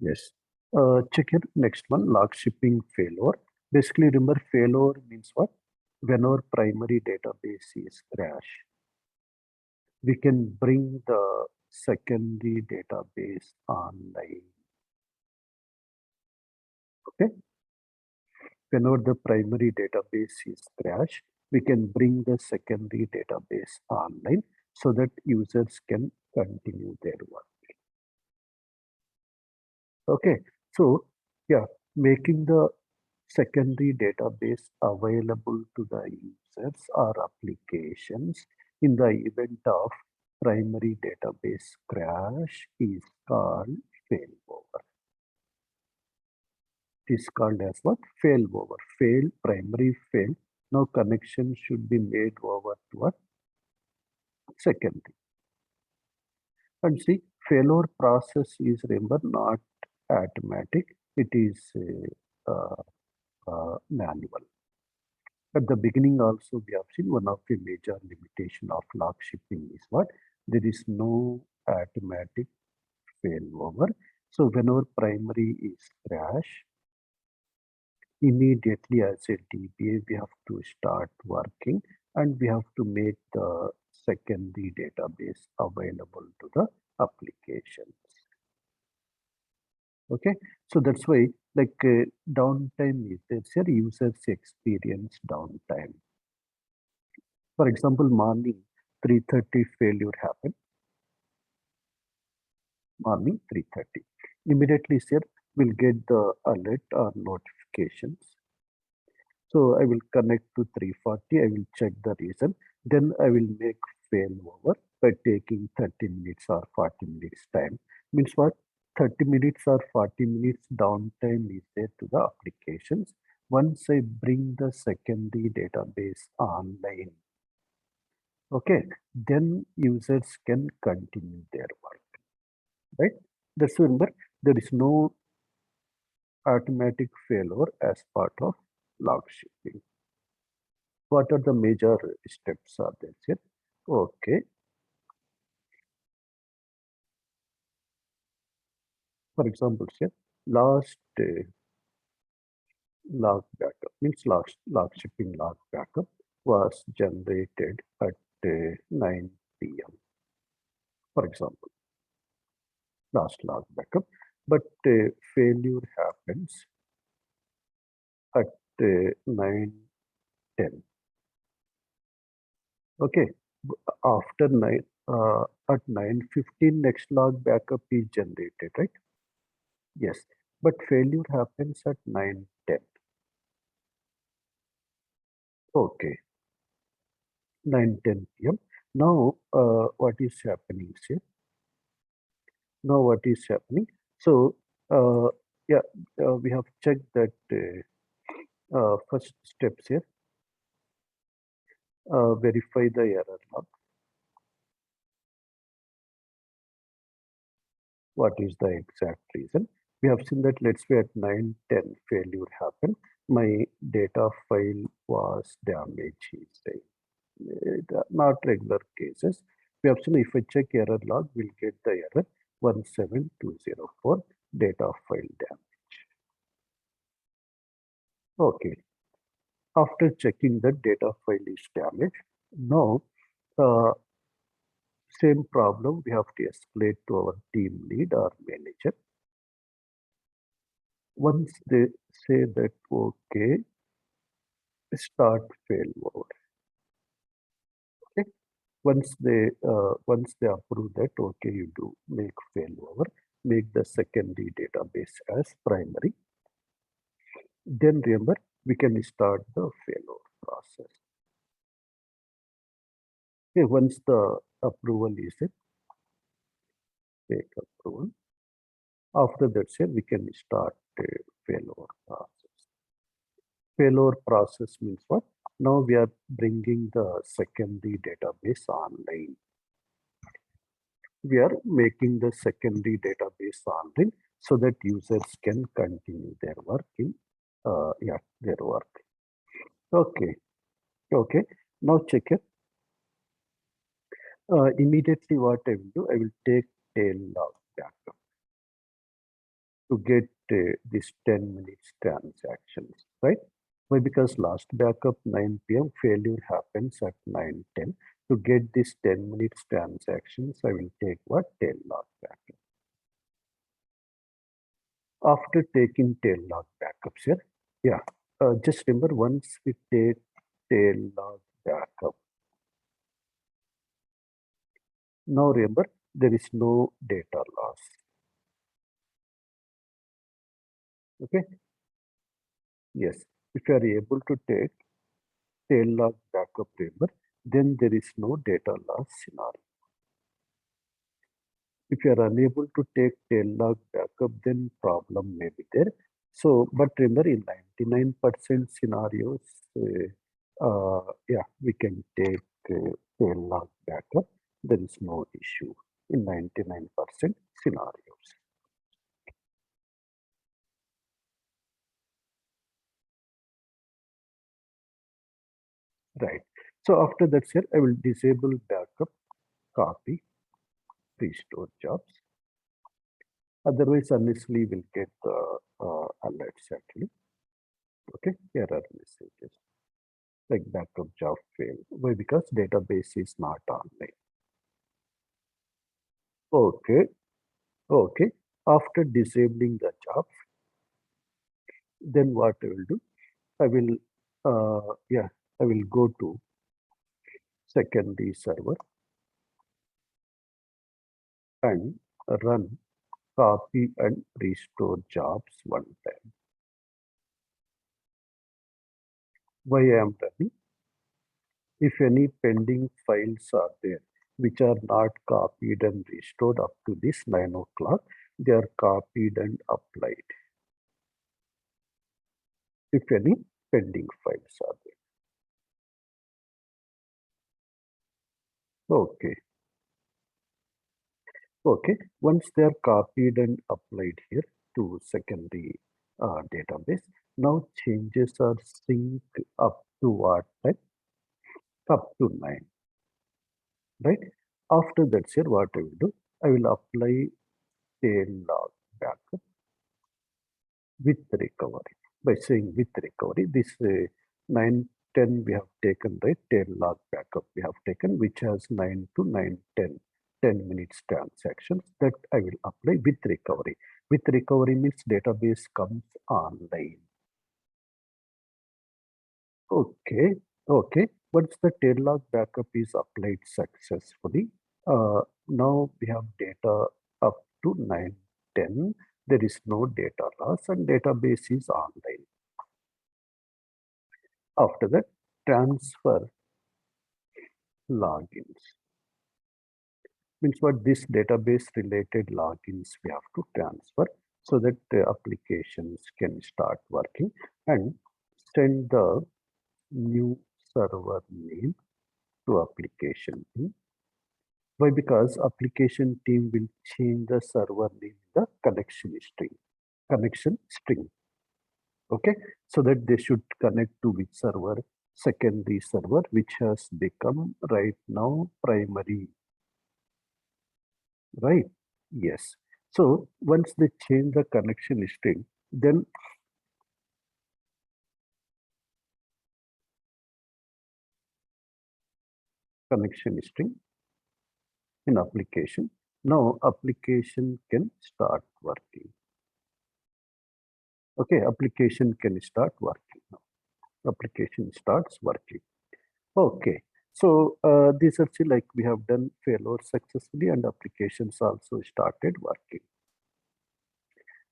Yes. Check here. Next one, log shipping failure. Basically, remember failure means what? When our primary database is crash, we can bring the secondary database online. Okay. Whenever the primary database is crash, we can bring the secondary database online so that users can continue their work. Okay. So yeah, making the secondary database available to the users or applications in the event of primary database crash is called failover. It is called as what? Failover. Fail, primary fail. Now connection should be made over to what? Secondary. And see, failure process is, remember, not automatic. It is manual. At the beginning also, we have seen one of the major limitation of log shipping is what? There is no automatic failover. So whenever primary is crash, immediately as a DBA, we have to start working and we have to make the secondary database available to the applications. Okay, so that's why like downtime is there, users experience downtime. For example, morning 3:30 failure happened. Morning 3:30. Immediately, sir, will get the alert or notifications. So I will connect to 3:40. I will check the reason. Then I will make failover by taking 30 minutes or 40 minutes time. Means what? 30 minutes or 40 minutes downtime is there to the applications. Once I bring the secondary database online, okay, then users can continue their work, right? That's remember, there is no automatic failure as part of log shipping. What are the major steps are there here? Okay. For example, here, last log backup means log shipping log backup was generated at 9 p.m. For example, last log backup, but failure happens at 9:10. Okay, after 9 at 9:15 next log backup is generated, right? Yes, but failure happens at 9:10. Okay, 9:10 p.m. Now, what is happening here? Now, what is happening? So, yeah, we have checked that first steps here. Verify the error log. What is the exact reason? We have seen that let's say at 9:10 failure happened. My data file was damaged, he's saying. Not regular cases. We have seen if I check error log, we'll get the error 17204 data file damage. Okay. After checking the data file is damaged, now same problem we have to escalate to our team lead or manager. Once they say that okay, start failover. Okay. Once they approve that okay, you do make failover, make the secondary database as primary. Then remember we can start the failover process. Okay, once the approval is it, take approval. After that, say we can start failover process. Failover process means what? Now we are bringing the secondary database online. We are making the secondary database online so that users can continue their work in their work. Okay. Okay. Now check it. Immediately what I will do, I will take tail log backup. to get this 10 minutes transactions, right? Why? Because last backup 9 p.m. failure happens at 9:10. To get this 10 minutes transactions, I will take what? Tail log backup. After taking tail log backups here, yeah, just remember once we take tail log backup, now remember there is no data loss. Okay, yes, if you are able to take tail log backup, remember, then there is no data loss scenario. If you are unable to take tail log backup, then problem may be there. So, but remember, in 99% scenarios, yeah, we can take tail log backup. There is no issue in 99% scenarios. Right. So after that, sir, I will disable backup, copy, restore jobs. Otherwise, unnecessarily will get alerts actually. Okay, error messages like backup job failed. Why? Because database is not online. Okay, okay. After disabling the job, then what I will do? I will, yeah, I will go to secondary server and run copy and restore jobs one time. Why I am running? If any pending files are there which are not copied and restored up to this 9 o'clock, they are copied and applied. If any pending files are there. Okay. Okay. Once they are copied and applied here to secondary database, now changes are synced up to what time? Up to 9. Right? After that, sir, what I will do? I will apply tail log backup with recovery. By saying with recovery, this 9:10 we have taken, right? Tail log backup we have taken, which has 9 to 9:10, 10 minutes transactions that I will apply with recovery. With recovery means database comes online. Okay, okay. Once the tail log backup is applied successfully, now we have data up to 9:10. There is no data loss and database is online. After that, transfer logins. Means what? This database related logins we have to transfer so that the applications can start working, and send the new server name to application team. Why? Because application team will change the server name, the connection string. Okay, so that they should connect to which server? Secondary server, which has become right now primary. Right? Yes. So once they change the connection string, then connection string in application. Now application can start working. Okay, application can start working now. Application starts working. Okay. So these are still like we have done failover successfully and applications also started working.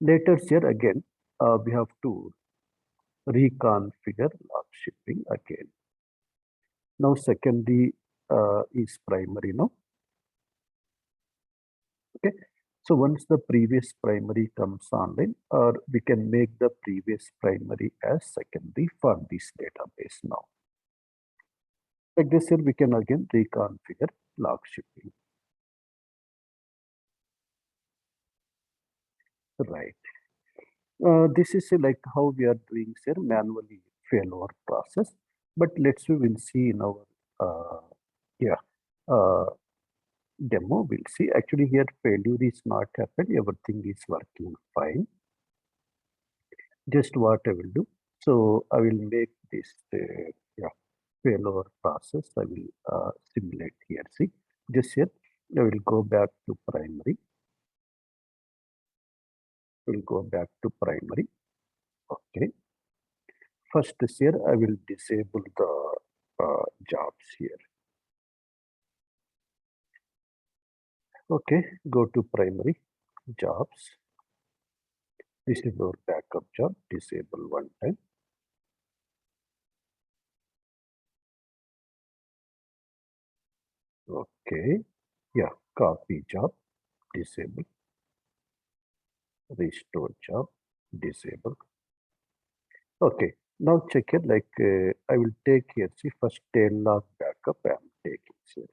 Later here again, we have to reconfigure log shipping again. Now secondary is primary now. Okay. So once the previous primary comes online, or we can make the previous primary as secondary for this database now. Like this here, we can again reconfigure log shipping. Right. This is like how we are doing here manually failover process. But let's we will see in our yeah demo. We'll see actually here failure is not happened. Everything is working fine. Just what I will do. So I will make this yeah, failover process. I will simulate here. See, just here, I will go back to primary. We'll go back to primary. Okay. First here, I will disable the jobs here. Okay, go to primary jobs. This is our backup job. Disable one time. Okay. Yeah, copy job. Disable. Restore job. Disable. Okay. Now check it like I will take here. See, first tail log backup I am taking here.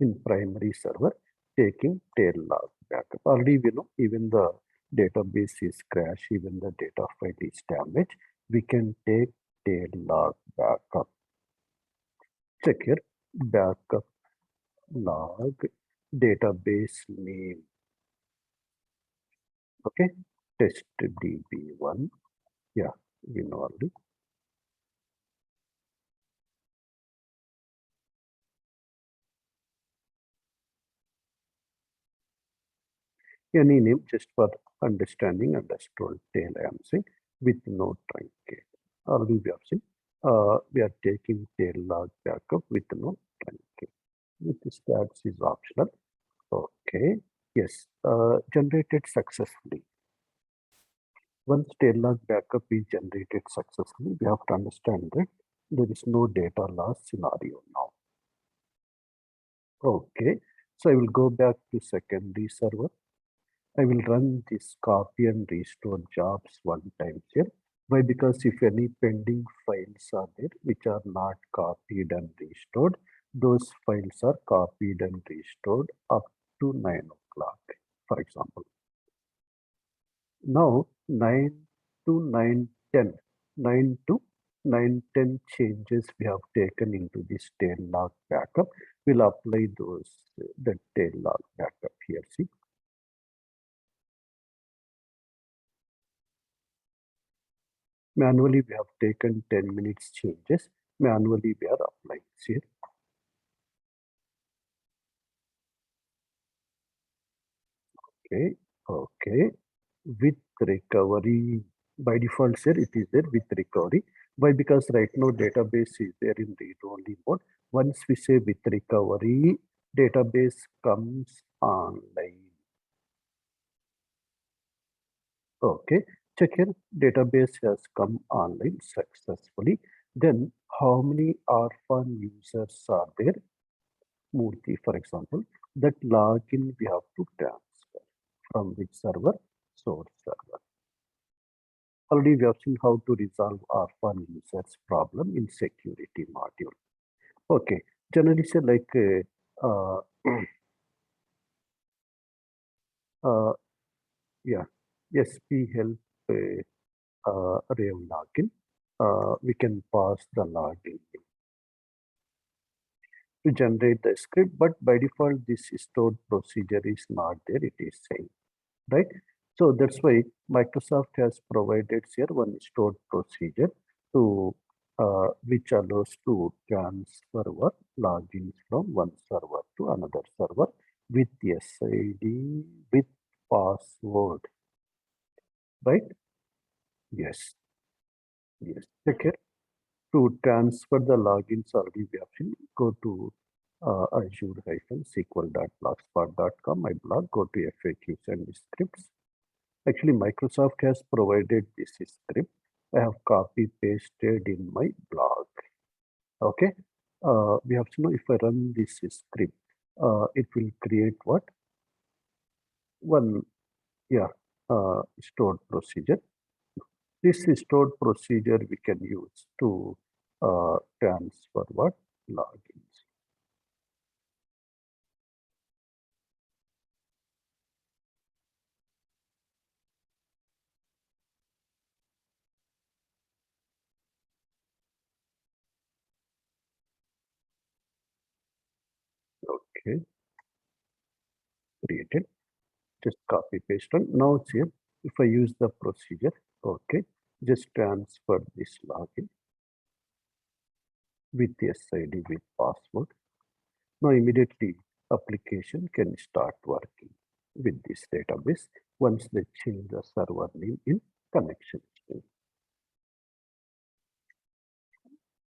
In primary server, taking tail log backup. Already we know even the database is crash, even the data file is damaged, we can take tail log backup. Check here, backup log database name. Okay, test db1. Yeah, we know already. Any name just for understanding understood tail I am saying with no truncate. Already we have seen we are taking tail log backup with no truncate. With stats is optional. Okay. Yes. Generated successfully. Once tail log backup is generated successfully, we have to understand that there is no data loss scenario now. Okay. So I will go back to secondary server. I will run this copy and restore jobs one time here. Why? Because if any pending files are there which are not copied and restored, those files are copied and restored up to 9 o'clock, for example. Now 9 to 9:10, 9 to 9:10 changes we have taken into this tail log backup. We'll apply those the tail log backup here. See. Manually, we have taken 10 minutes changes. Manually, we are applying here. Okay, okay. With recovery, by default, sir, it is there with recovery. Why? Because right now database is there in read-only mode. Once we say with recovery, database comes online. Okay, check here. Database has come online successfully. Then how many orphan users are there? Murthy, for example, that login we have to transfer from which server? Source server. Already we have seen how to resolve orphan users problem in security module. Okay, generally say like uh, yeah, SP help Rave login. We can pass the login to generate the script, but by default this stored procedure is not there. It is saying, right? So that's why Microsoft has provided here one stored procedure to which allows to transfer our logins from one server to another server with SID with password, right? Yes, yes. Check here. To transfer the logins already we have seen, go to azure-sql.blogspot.com, my blog, go to FAQs and scripts. Actually, Microsoft has provided this script. I have copy pasted in my blog. Okay. We have to know if I run this script, it will create what? One, yeah, stored procedure. This stored procedure we can use to transfer what? Logins. Okay, created. Just copy paste on. Now it's here. If I use the procedure, Okay, just transfer this login with SID with password. Now immediately application can start working with this database once they change the server name in connection string.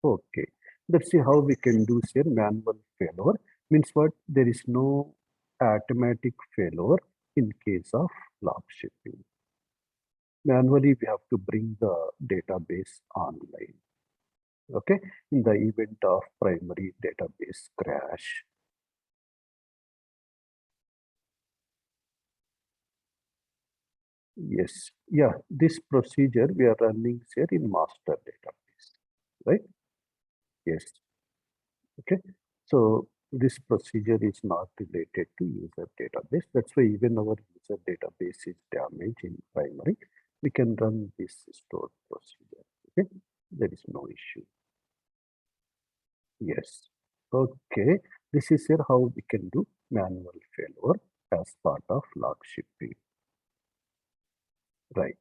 Okay, let's see how we can do here manual failover. Means what? There is no automatic failover in case of log shipping. Manually, we have to bring the database online. Okay, in the event of primary database crash. Yes, yeah, this procedure we are running here in master database, right? Yes, okay. So this procedure is not related to user database. That's why even our user database is damaged in primary, we can run this stored procedure, okay? There is no issue. Yes, okay. This is here how we can do manual failover as part of log shipping, right?